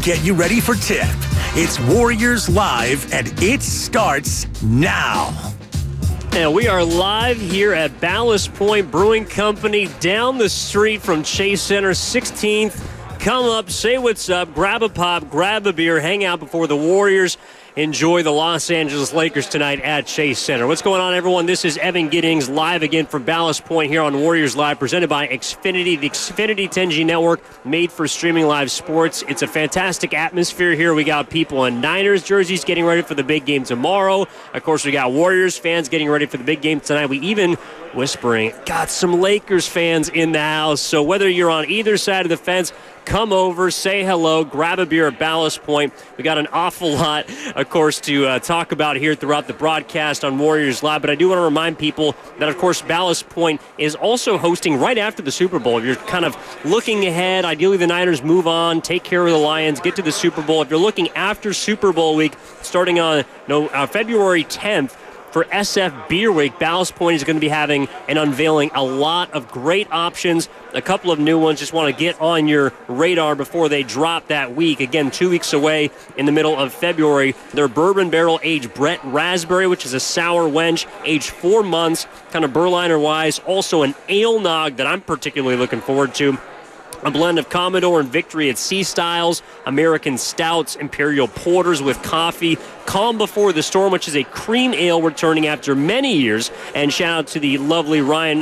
get you ready for tip. It's Warriors Live, and it starts now. And we are live here at Ballast Point Brewing Company down the street from Chase Center, 16th. Come up, say what's up, grab a pop, grab a beer, hang out before the Warriors enjoy the Los Angeles Lakers tonight at Chase Center. What's going on, everyone? This is Evan Giddings live again from Ballast Point here on Warriors Live, presented by Xfinity, the Xfinity 10G network made for streaming live sports. It's a fantastic atmosphere here. We got people in Niners jerseys getting ready for the big game tomorrow. Of course, we got Warriors fans getting ready for the big game tonight. We even, whispering, got some Lakers fans in the house. So whether you're on either side of the fence, come over, say hello, grab a beer at Ballast Point. We got an awful lot, of course, to talk about here throughout the broadcast on Warriors Live. But I do want to remind people that, of course, Ballast Point is also hosting right after the Super Bowl. If you're kind of looking ahead, ideally the Niners move on, take care of the Lions, get to the Super Bowl. If you're looking after Super Bowl week, starting on February 10th, for SF Beer Week, Ballast Point is going to be having and unveiling a lot of great options, a couple of new ones. Just want to get on your radar before they drop that week. Again, 2 weeks away in the middle of February. Their bourbon barrel aged Brett Raspberry, which is a sour wench, aged 4 months, kind of Berliner-wise. Also an ale nog that I'm particularly looking forward to. A blend of Commodore and Victory at Sea Styles, American Stouts, Imperial Porters with coffee, Calm Before the Storm, which is a cream ale returning after many years. And shout out to the lovely Ryan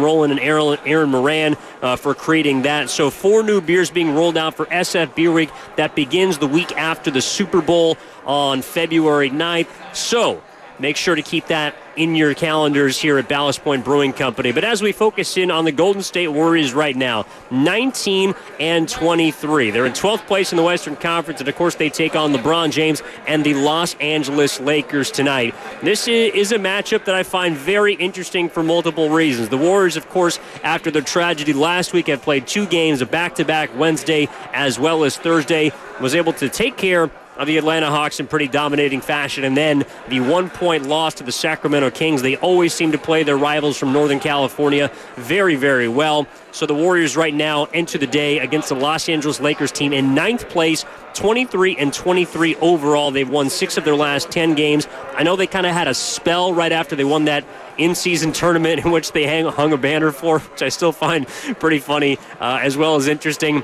Rowland and Aaron Moran for creating that. So 4 new beers being rolled out for SF Beer Week. That begins the week after the Super Bowl on February 9th. So make sure to keep that in your calendars here at Ballast Point Brewing Company. But as we focus in on the Golden State Warriors right now, 19-23. They're in 12th place in the Western Conference, and of course they take on LeBron James and the Los Angeles Lakers tonight. This is a matchup that I find very interesting for multiple reasons. The Warriors, of course, after their tragedy last week, have played 2 games, a back-to-back Wednesday as well as Thursday, was able to take care of the Atlanta Hawks in pretty dominating fashion, and then the 1-point loss to the Sacramento Kings. They always seem to play their rivals from Northern California very, very well. So the Warriors right now enter the day against the Los Angeles Lakers team in 9th place, 23-23 overall. They've won 6 of their last 10 games. I know they kind of had a spell right after they won that in-season tournament in which they hung a banner for, which I still find pretty funny as well as interesting.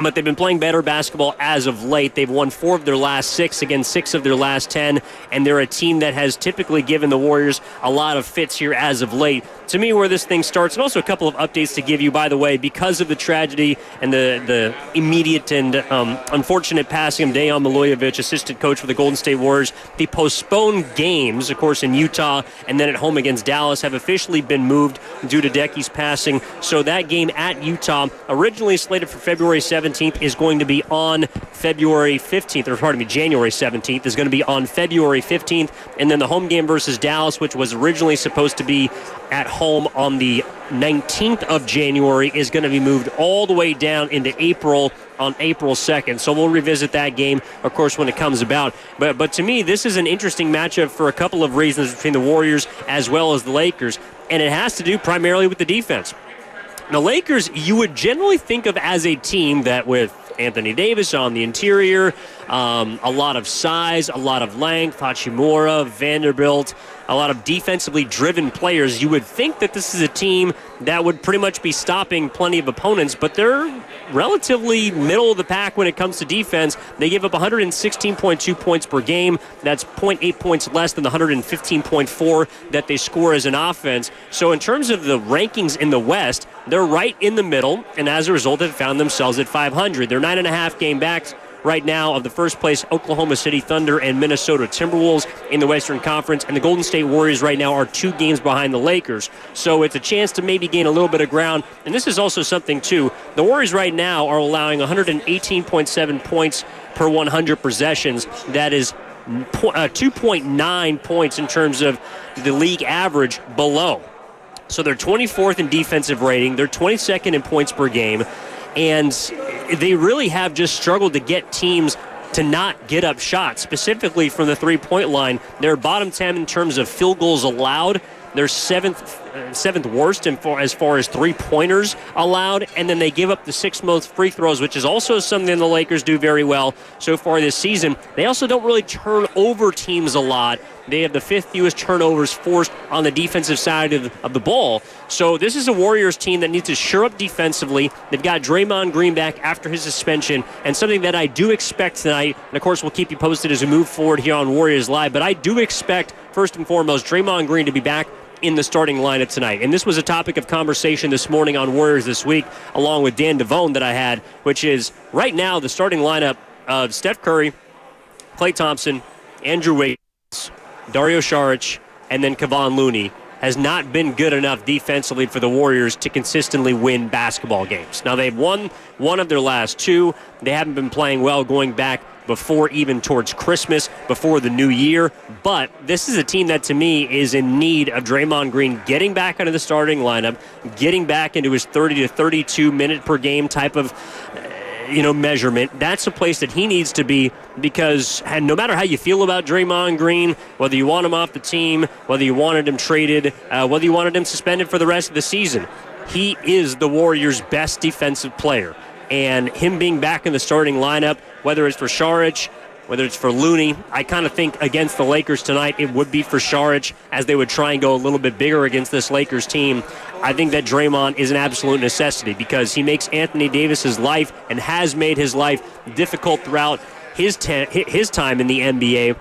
But they've been playing better basketball as of late. They've won 4 of their last 6, again 6 of their last 10, and they're a team that has typically given the Warriors a lot of fits here as of late. To me, where this thing starts, and also a couple of updates to give you, by the way, because of the tragedy and the immediate and unfortunate passing of Dejan Milojevic, assistant coach for the Golden State Warriors, the postponed games, of course, in Utah and then at home against Dallas, have officially been moved due to Decky's passing. So that game at Utah, originally slated for February 17th, is going to be on January 17th, is going to be on February 15th. And then the home game versus Dallas, which was originally supposed to be at home on the 19th of January, is going to be moved all the way down into April on April 2nd. So we'll revisit that game, of course, when it comes about. But to me, this is an interesting matchup for a couple of reasons between the Warriors as well as the Lakers, and it has to do primarily with the defense. The Lakers, you would generally think of as a team that, with Anthony Davis on the interior, a lot of size, a lot of length, Hachimura, Vanderbilt, a lot of defensively driven players, you would think that this is a team that would pretty much be stopping plenty of opponents, but they're relatively middle of the pack when it comes to defense. They give up 116.2 points per game. That's 0.8 points less than the 115.4 that they score as an offense. So in terms of the rankings in the West, they're right in the middle, and as a result, have found themselves at 500. They're 9.5 game backs right now of the first place Oklahoma City Thunder and Minnesota Timberwolves in the Western Conference, and the Golden State Warriors right now are 2 games behind the Lakers. So it's a chance to maybe gain a little bit of ground. And this is also something, too. The Warriors right now are allowing 118.7 points per 100 possessions. That is 2.9 points in terms of the league average below. So they're 24th in defensive rating. They're 22nd in points per game. And they really have just struggled to get teams to not get up shots, specifically from the three-point line. They're bottom 10 in terms of field goals allowed. They're seventh worst as far as three-pointers allowed, and then they give up the sixth most free throws, which is also something the Lakers do very well so far this season. They also don't really turn over teams a lot. They have the fifth fewest turnovers forced on the defensive side of the ball. So this is a Warriors team that needs to shore up defensively. They've got Draymond Green back after his suspension, and something that I do expect tonight, and of course we'll keep you posted as we move forward here on Warriors Live, but I do expect, first and foremost, Draymond Green to be back in the starting lineup tonight. And this was a topic of conversation this morning on Warriors This Week, along with Dan Devone that I had, which is right now the starting lineup of Steph Curry, Klay Thompson, Andrew Wiggins, Dario Saric, and then Kevon Looney has not been good enough defensively for the Warriors to consistently win basketball games. Now, they've won one of their last two. They haven't been playing well going back before even towards Christmas, before the new year. But this is a team that, to me, is in need of Draymond Green getting back into the starting lineup, getting back into his 30 to 32 minute per game type of measurement. That's a place that he needs to be, because no matter how you feel about Draymond Green, whether you want him off the team, whether you wanted him traded, whether you wanted him suspended for the rest of the season, he is the Warriors' best defensive player. And him being back in the starting lineup, whether it's for Saric, whether it's for Looney, I kind of think against the Lakers tonight it would be for Saric, as they would try and go a little bit bigger against this Lakers team. I think that Draymond is an absolute necessity, because he makes Anthony Davis's life, and has made his life, difficult throughout his time in the NBA.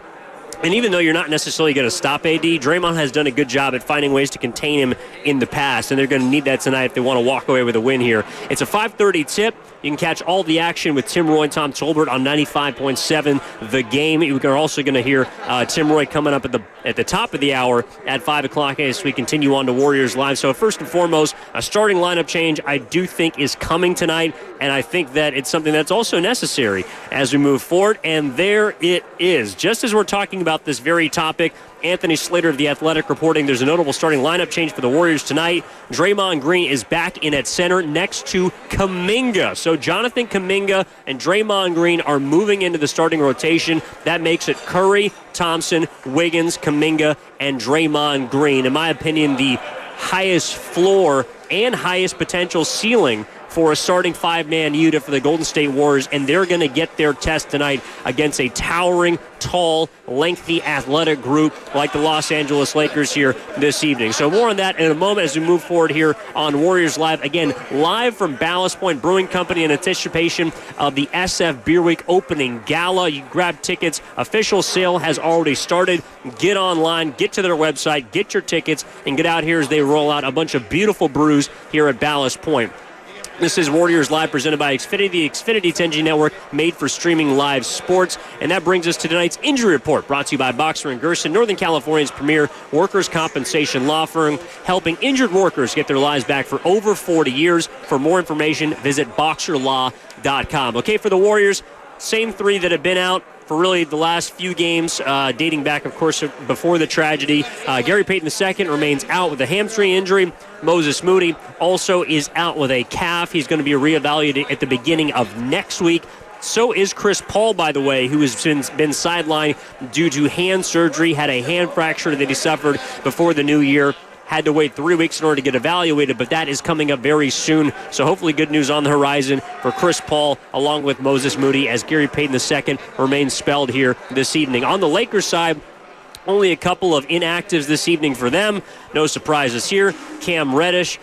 And even though you're not necessarily going to stop AD, Draymond has done a good job at finding ways to contain him in the past, and they're going to need that tonight if they want to walk away with a win here. It's a 5:30 tip. You can catch all the action with Tim Roy and Tom Tolbert on 95.7 The Game. You're also going to hear Tim Roy coming up at the top of the hour at 5 o'clock as we continue on to Warriors Live. So first and foremost, a starting lineup change I do think is coming tonight, and I think that it's something that's also necessary as we move forward. And there it is. Just as we're talking about this very topic, Anthony Slater of The Athletic reporting there's a notable starting lineup change for the Warriors tonight. Draymond Green is back in at center next to Kuminga. So Jonathan Kuminga and Draymond Green are moving into the starting rotation. That makes it Curry, Thompson, Wiggins, Kuminga, and Draymond Green. In my opinion, the highest floor and highest potential ceiling for a starting five-man unit for the Golden State Warriors, and they're going to get their test tonight against a towering, tall, lengthy, athletic group like the Los Angeles Lakers here this evening. So more on that in a moment as we move forward here on Warriors Live. Again, live from Ballast Point Brewing Company in anticipation of the SF Beer Week opening gala. You grab tickets. Official sale has already started. Get online, get to their website, get your tickets, and get out here as they roll out a bunch of beautiful brews here at Ballast Point. This is Warriors Live, presented by Xfinity, the Xfinity 10G network, made for streaming live sports. And that brings us to tonight's injury report, brought to you by Boxer & Gerson, Northern California's premier workers' compensation law firm, helping injured workers get their lives back for over 40 years. For more information, visit boxerlaw.com. Okay, for the Warriors, same three that have been out for really the last few games, dating back, of course, before the tragedy. Gary Payton II remains out with a hamstring injury. Moses Moody also is out with a calf. He's going to be reevaluated at the beginning of next week. So is Chris Paul, by the way, who has been sidelined due to hand surgery, had a hand fracture that he suffered before the new year. Had to wait 3 weeks in order to get evaluated, but that is coming up very soon. So hopefully good news on the horizon for Chris Paul, along with Moses Moody, as Gary Payton II remains spelled here this evening. On the Lakers side, only a couple of inactives this evening for them. No surprises here. Cam Reddish,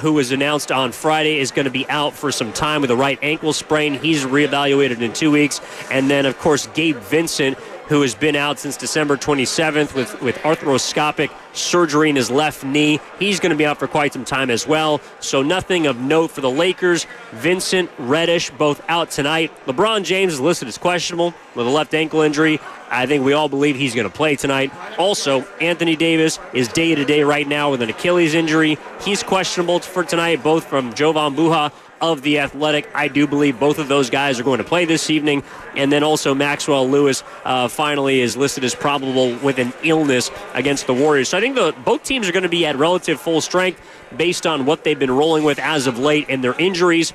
who was announced on Friday, is going to be out for some time with a right ankle sprain. He's reevaluated in 2 weeks. And then, of course, Gabe Vincent, who has been out since December 27th with arthroscopic surgery in his left knee. He's going to be out for quite some time as well. So nothing of note for the Lakers. Vincent, Reddish, both out tonight. LeBron James is listed as questionable with a left ankle injury. I think we all believe he's going to play tonight. Also, Anthony Davis is day-to-day right now with an Achilles injury. He's questionable for tonight, both from Jovan Buha of The Athletic. I do believe both of those guys are going to play this evening. And then also Maxwell Lewis finally is listed as probable with an illness against the Warriors. So I think both teams are going to be at relative full strength based on what they've been rolling with as of late and their injuries.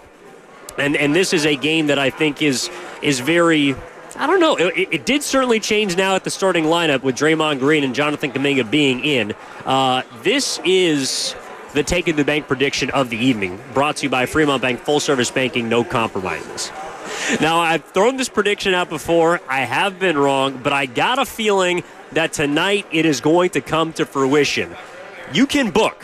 And this is a game that I think is very I don't know. It did certainly change now at the starting lineup with Draymond Green and Jonathan Kuminga being in. This is the Take It to the Bank prediction of the evening, brought to you by Fremont Bank, full-service banking, no compromises. Now, I've thrown this prediction out before. I have been wrong, but I got a feeling that tonight it is going to come to fruition. You can book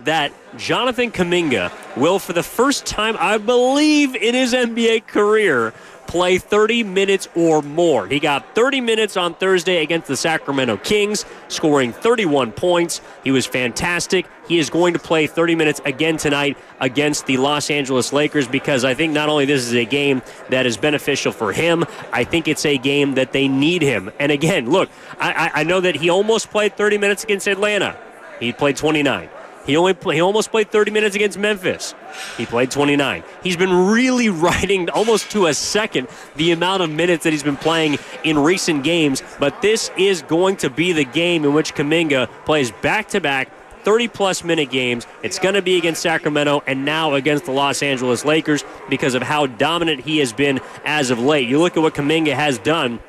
that Jonathan Kuminga will, for the first time, I believe, in his NBA career, play 30 minutes or more. He got 30 minutes on Thursday against the Sacramento Kings, scoring 31 points. He was fantastic. He is going to play 30 minutes again tonight against the Los Angeles Lakers, because I think not only this is a game that is beneficial for him, I think it's a game that they need him. And again, look, I know that he almost played 30 minutes against Atlanta. He played 29. He almost played 30 minutes against Memphis. He played 29. He's been really riding almost to a second the amount of minutes that he's been playing in recent games. But this is going to be the game in which Kuminga plays back-to-back 30-plus minute games. It's going to be against Sacramento and now against the Los Angeles Lakers because of how dominant he has been as of late. You look at what Kuminga has done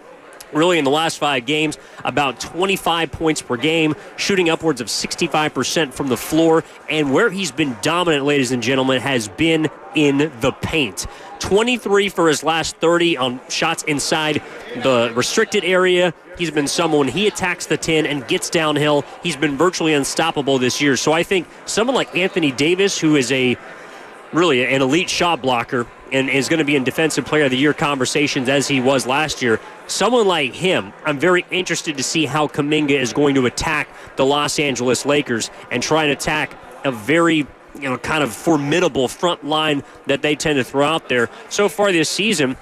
really in the last 5 games, about 25 points per game, shooting upwards of 65% from the floor, and where he's been dominant, ladies and gentlemen, has been in the paint. 23 for his last 30 on shots inside the restricted area. He's been someone, he attacks the 10 and gets downhill. He's been virtually unstoppable this year. So I think someone like Anthony Davis, who is really an elite shot blocker and is going to be in Defensive Player of the Year conversations as he was last year, someone like him, I'm very interested to see how Kuminga is going to attack the Los Angeles Lakers and try and attack a very kind of formidable front line that they tend to throw out there. So far this season,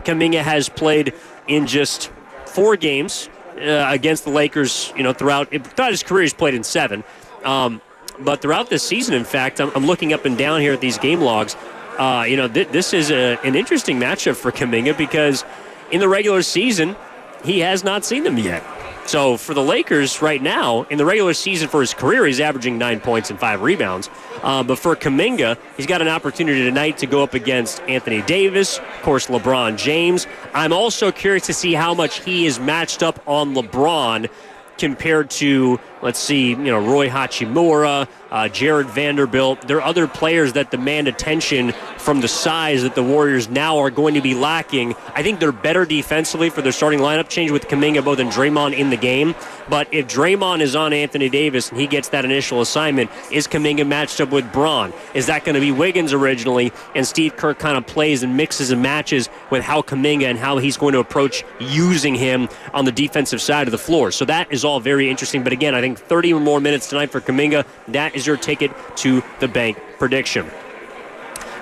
Kuminga has played in just 4 games against the Lakers. Throughout his career, he's played in 7. But throughout this season, in fact, I'm looking up and down here at these game logs. This is an interesting matchup for Kuminga because in the regular season, he has not seen them yet. So for the Lakers right now, in the regular season for his career, he's averaging 9 points and 5 rebounds. But for Kuminga, he's got an opportunity tonight to go up against Anthony Davis, of course, LeBron James. I'm also curious to see how much he is matched up on LeBron compared to, let's see, Roy Hachimura, Jared Vanderbilt. There are other players that demand attention from the size that the Warriors now are going to be lacking. I think they're better defensively for their starting lineup change with Kuminga, both and Draymond in the game. But if Draymond is on Anthony Davis and he gets that initial assignment, is Kuminga matched up with Braun? Is that going to be Wiggins originally? And Steve Kerr kind of plays and mixes and matches with how Kuminga and how he's going to approach using him on the defensive side of the floor. So that is all very interesting. But again, I think 30 or more minutes tonight for Kuminga. That is your ticket to the bank prediction.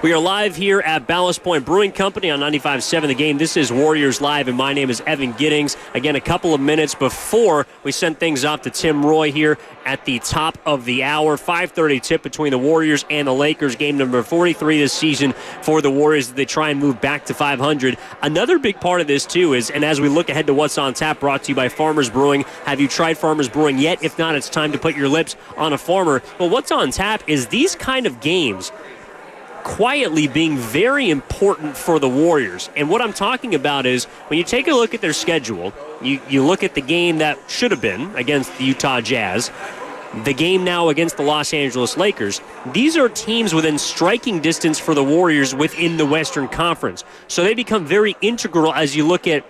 We are live here at Ballast Point Brewing Company on 95.7 The Game. This is Warriors Live, and my name is Evan Giddings. Again, a couple of minutes before we send things off to Tim Roy here at the top of the hour. 5:30 tip between the Warriors and the Lakers. Game number 43 this season for the Warriors as they try and move back to 500. Another big part of this, too, is, and as we look ahead to what's on tap, brought to you by Farmers Brewing. Have you tried Farmers Brewing yet? If not, it's time to put your lips on a Farmer. Well, what's on tap is these kind of games quietly being very important for the Warriors. And what I'm talking about is when you take a look at their schedule, you look at the game that should have been against the Utah Jazz, the game now against the Los Angeles Lakers. These are teams within striking distance for the Warriors within the Western Conference. So they become very integral as you look at,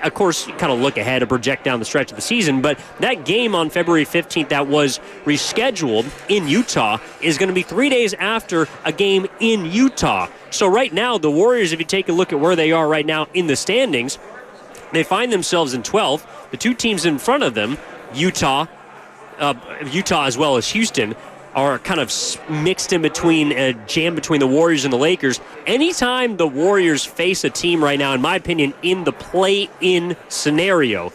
of course, you kind of look ahead and project down the stretch of the season, but that game on February 15th that was rescheduled in Utah is going to be 3 days after a game in Utah. So right now, the Warriors, if you take a look at where they are right now in the standings, they find themselves in 12th. The 2 teams in front of them, Utah as well as Houston, are kind of mixed in between, jam between the Warriors and the Lakers. Anytime the Warriors face a team right now, in my opinion, in the play-in scenario,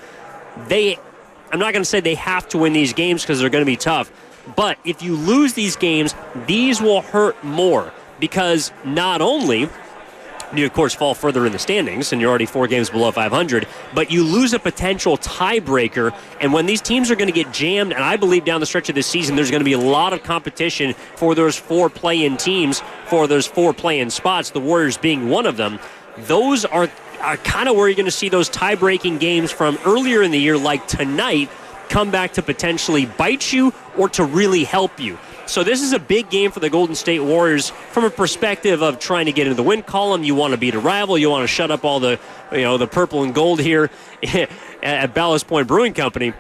I'm not going to say they have to win these games because they're going to be tough, but if you lose these games, these will hurt more because not only you, of course, fall further in the standings, and you're already 4 games below 500, but you lose a potential tiebreaker, and when these teams are going to get jammed, and I believe down the stretch of this season, there's going to be a lot of competition for those 4 play-in teams, for those 4 play-in spots, the Warriors being one of them. Those are are kind of where you're going to see those tie-breaking games from earlier in the year, like tonight, come back to potentially bite you or to really help you. So this is a big game for the Golden State Warriors from a perspective of trying to get into the win column. You want to beat a rival. You want to shut up all the purple and gold here at Ballast Point Brewing Company.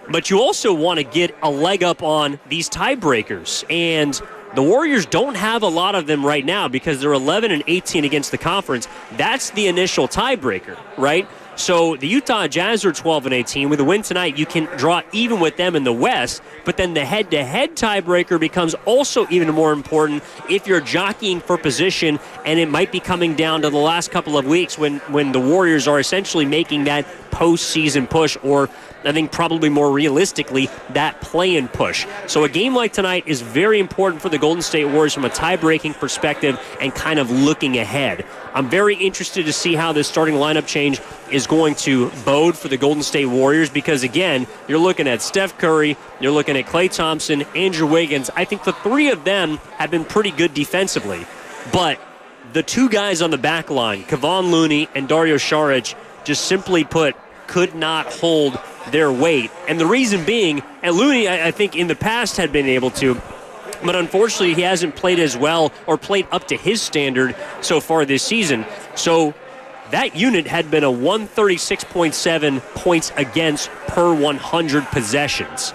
But you also want to get a leg up on these tiebreakers. And the Warriors don't have a lot of them right now because they're 11-18 against the conference. That's the initial tiebreaker, right? So the Utah Jazz are 12-18. With a win tonight, you can draw even with them in the West. But then the head-to-head tiebreaker becomes also even more important if you're jockeying for position, and it might be coming down to the last couple of weeks when the Warriors are essentially making that postseason push, or I think probably more realistically, that play-in push. So a game like tonight is very important for the Golden State Warriors from a tie-breaking perspective and kind of looking ahead. I'm very interested to see how this starting lineup change is going to bode for the Golden State Warriors because, again, you're looking at Steph Curry, you're looking at Klay Thompson, Andrew Wiggins. I think the three of them have been pretty good defensively. But the two guys on the back line, Kevon Looney and Dario Saric, just simply put, could not hold their weight. And the reason being, and Looney, I think in the past had been able to, but unfortunately he hasn't played as well or played up to his standard so far this season. So that unit had been a 136.7 points against per 100 possessions.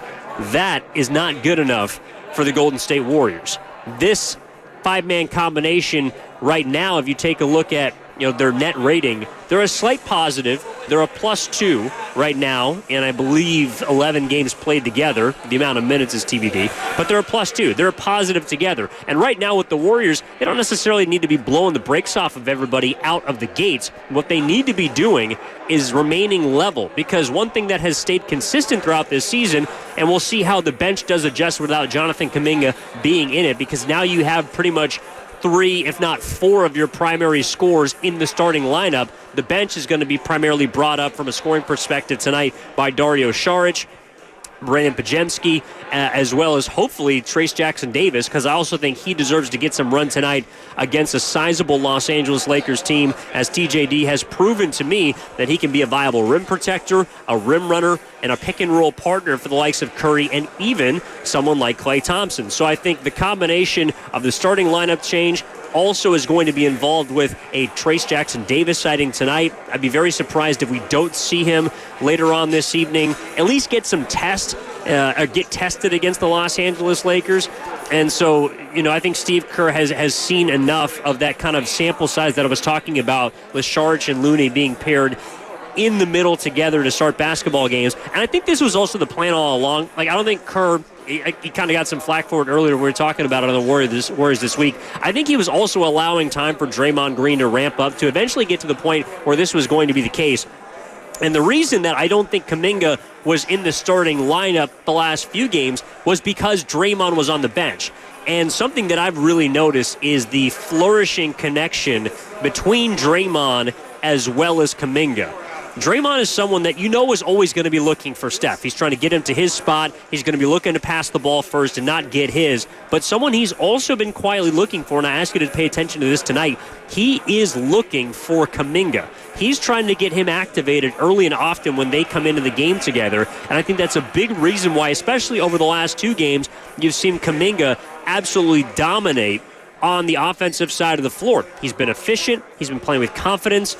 That is not good enough for the Golden State Warriors. This five-man combination right now, if you take a look at their net rating, they're a slight positive. They're a +2 right now, and I believe 11 games played together. The amount of minutes is TBD, but they're a +2. They're a positive together. And right now with the Warriors, they don't necessarily need to be blowing the brakes off of everybody out of the gates. What they need to be doing is remaining level, because one thing that has stayed consistent throughout this season, and we'll see how the bench does adjust without Jonathan Kuminga being in it, because now you have pretty much 3, if not 4 of your primary scorers in the starting lineup. The bench is going to be primarily brought up from a scoring perspective tonight by Dario Saric, Brandon Pajemski, as well as hopefully Trace Jackson-Davis, because I also think he deserves to get some run tonight against a sizable Los Angeles Lakers team, as TJD has proven to me that he can be a viable rim protector, a rim runner, and a pick-and-roll partner for the likes of Curry and even someone like Klay Thompson. So I think the combination of the starting lineup change also is going to be involved with a Trace Jackson-Davis sighting tonight. I'd be very surprised if we don't see him later on this evening. At least get some get tested against the Los Angeles Lakers. And so, I think Steve Kerr has seen enough of that kind of sample size that I was talking about with Saric and Looney being paired in the middle together to start basketball games. And I think this was also the plan all along. I don't think Kerr, he kind of got some flack for it earlier when we were talking about it on the Warriors this week. I think he was also allowing time for Draymond Green to ramp up to eventually get to the point where this was going to be the case. And the reason that I don't think Kuminga was in the starting lineup the last few games was because Draymond was on the bench. And something that I've really noticed is the flourishing connection between Draymond as well as Kuminga. Draymond is someone that is always going to be looking for Steph. He's trying to get him to his spot. He's going to be looking to pass the ball first and not get his. But someone he's also been quietly looking for, and I ask you to pay attention to this tonight, he is looking for Kuminga. He's trying to get him activated early and often when they come into the game together. And I think that's a big reason why, especially over the last 2 games, you've seen Kuminga absolutely dominate on the offensive side of the floor. He's been efficient. He's been playing with confidence.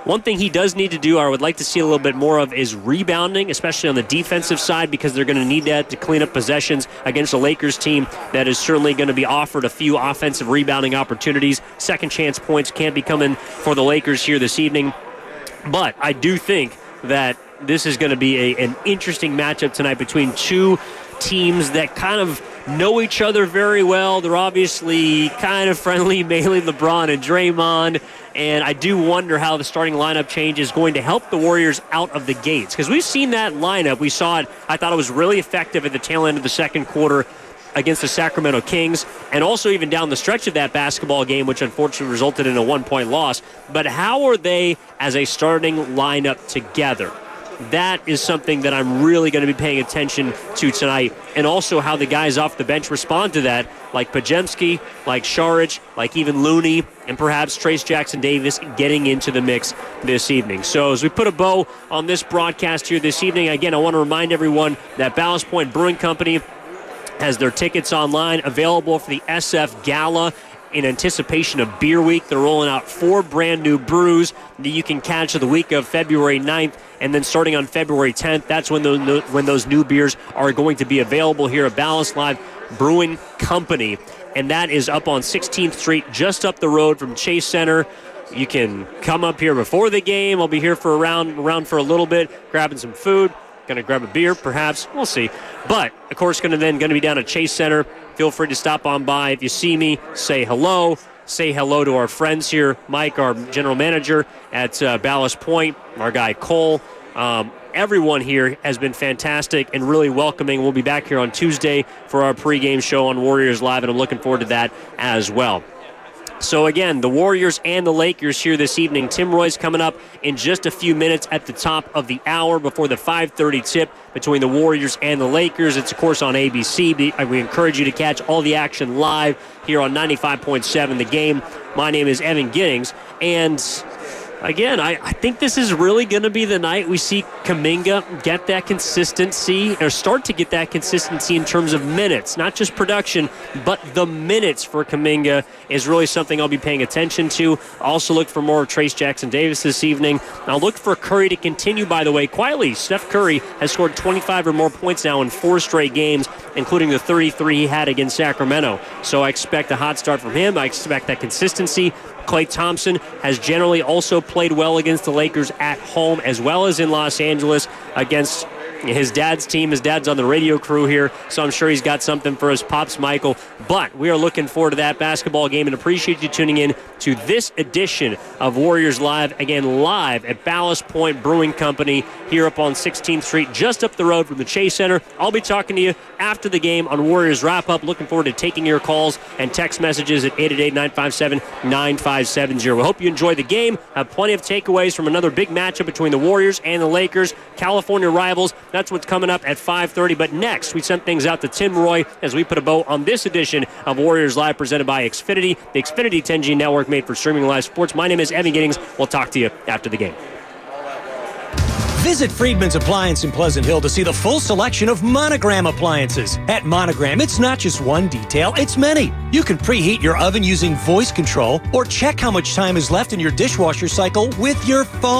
One thing he does need to do, or I would like to see a little bit more of, is rebounding, especially on the defensive side, because they're going to need that to clean up possessions against a Lakers team that is certainly going to be offered a few offensive rebounding opportunities. Second chance points can't be coming for the Lakers here this evening. But I do think that this is going to be an interesting matchup tonight between two teams that kind of know each other very well. They're obviously kind of friendly, mainly LeBron and Draymond. And I do wonder how the starting lineup change is going to help the Warriors out of the gates. Because we've seen that lineup. We saw it. I thought it was really effective at the tail end of the second quarter against the Sacramento Kings, and also even down the stretch of that basketball game, which unfortunately resulted in a 1-point loss. But how are they as a starting lineup together? That is something that I'm really going to be paying attention to tonight, and also how the guys off the bench respond to that, like Pajemski, like Šarić, like even Looney, and perhaps Trace Jackson-Davis getting into the mix this evening. So as we put a bow on this broadcast here this evening, again, I want to remind everyone that Ballast Point Brewing Company has their tickets online available for the SF Gala in anticipation of Beer Week. They're rolling out 4 brand new brews that you can catch the week of February 9th, and then starting on February 10th, that's when those new beers are going to be available here at Ballast Live Brewing Company. And that is up on 16th Street, just up the road from Chase Center. You can come up here before the game. I'll be here for around for a little bit, grabbing some food. Going to grab a beer, perhaps. We'll see. But, of course, going to be down at Chase Center. Feel free to stop on by. If you see me, say hello. Say hello to our friends here. Mike, our general manager at Ballast Point, our guy Cole. Everyone here has been fantastic and really welcoming. We'll be back here on Tuesday for our pregame show on Warriors Live, and I'm looking forward to that as well. So again, the Warriors and the Lakers here this evening. Tim Roy's coming up in just a few minutes at the top of the hour before the 5:30 tip between the Warriors and the Lakers. It's, of course, on ABC. We encourage you to catch all the action live here on 95.7 The Game. My name is Evan Giddings, and again, I think this is really going to be the night we see Kuminga get that consistency, or start to get that consistency in terms of minutes, not just production, but the minutes for Kuminga is really something I'll be paying attention to. Also look for more of Trace Jackson-Davis this evening. I'll look for Curry to continue, by the way, quietly. Steph Curry has scored 25 or more points now in 4 straight games, including the 33 he had against Sacramento. So I expect a hot start from him. I expect that consistency. Klay Thompson has generally also played well against the Lakers at home as well as in Los Angeles against his dad's team. His dad's on the radio crew here, so I'm sure he's got something for his pops, Michael. But we are looking forward to that basketball game and appreciate you tuning in to this edition of Warriors Live, again live at Ballast Point Brewing Company here up on 16th Street, just up the road from the Chase Center. I'll be talking to you after the game on Warriors Wrap-Up. Looking forward to taking your calls and text messages at 888-957-9570. We hope you enjoy the game. Have plenty of takeaways from another big matchup between the Warriors and the Lakers, California rivals. That's what's coming up at 5:30. But next, we send things out to Tim Roy as we put a bow on this edition of Warriors Live presented by Xfinity, the Xfinity 10G network made for streaming live sports. My name is Evan Giddings. We'll talk to you after the game. Visit Friedman's Appliance in Pleasant Hill to see the full selection of Monogram appliances. At Monogram, it's not just one detail, it's many. You can preheat your oven using voice control or check how much time is left in your dishwasher cycle with your phone.